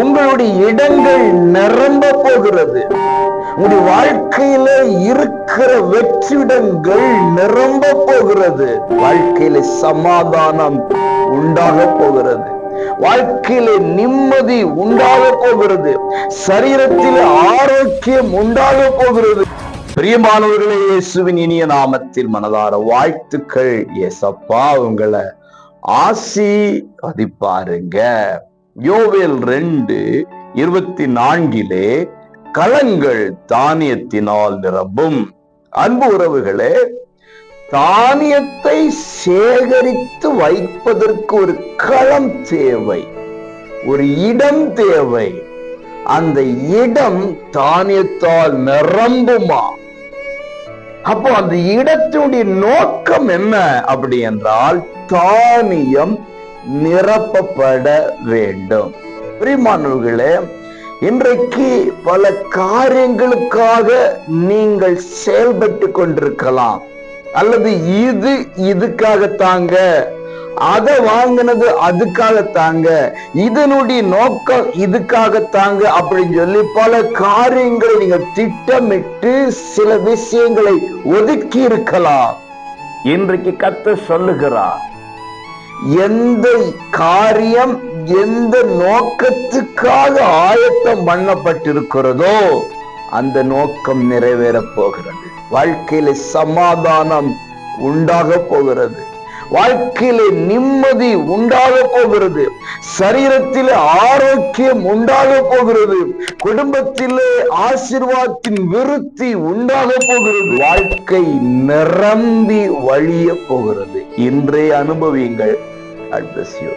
உங்களுடைய இடங்கள் நிரம்ப போகிறது. உங்களுடைய வாழ்க்கையில இருக்கிற வெற்றிடங்கள் நிரம்ப போகிறது. வாழ்க்கையில சமாதானம் உண்டாக போகிறது. வாழ்க்கையில நிம்மதி உண்டாக போகிறது. சரீரத்தில் ஆரோக்கியம் உண்டாக போகிறது. பிரியமானவர்களே, இயேசுவின் இனிய நாமத்தில் மனதார வாழ்த்துக்கள். ஏசப்பா உங்களை ஆசீர்வதிப்பாருங்க. யோவேல் 2:24 களங்கள் தானியத்தினால் நிரம்பும். அன்பு உறவுகளே, தானியத்தை சேகரித்து வைப்பதற்கு ஒரு களம் தேவை, ஒரு இடம் தேவை. அந்த இடம் தானியத்தால் நிரம்புமா? அப்போ அந்த இடத்தினுடைய நோக்கம் என்ன அப்படி என்றால், தானியம் நிரப்பப்பட வேண்டும். பிரியமானவர்களே, இன்றைக்கு பல காரியங்களுக்காக நீங்கள் செயல்பட்டு கொண்டிருக்கலாம். அல்லது இதுக்காகத்தாங்க, அதை வாங்கினது அதுக்காகத்தாங்க, இதனுடைய நோக்கம் இதுக்காகத்தாங்க அப்படின்னு சொல்லி பல காரியங்களை நீங்கள் திட்டமிட்டு சில விஷயங்களை ஒதுக்கி இருக்கலாம். இன்றைக்கு கர்த்தர் சொல்லுகிறார், எந்த காரியம் எந்த நோக்கத்துக்காக ஆயத்தம் பண்ணப்பட்டிருக்கிறதோ அந்த நோக்கம் நிறைவேறப் போகிறது. வாழ்க்கையில சமாதானம் உண்டாக போகிறது. வாழ்க்கையில நிம்மதி உண்டாக போகிறது. சரீரத்திலே ஆரோக்கியம் உண்டாக போகிறது. குடும்பத்திலே ஆசீர்வாதத்தின் விருத்தி உண்டாக போகிறது. வாழ்க்கை நிரம்பி வழிய போகிறது. இன்றே அனுபவியுங்கள். God bless you.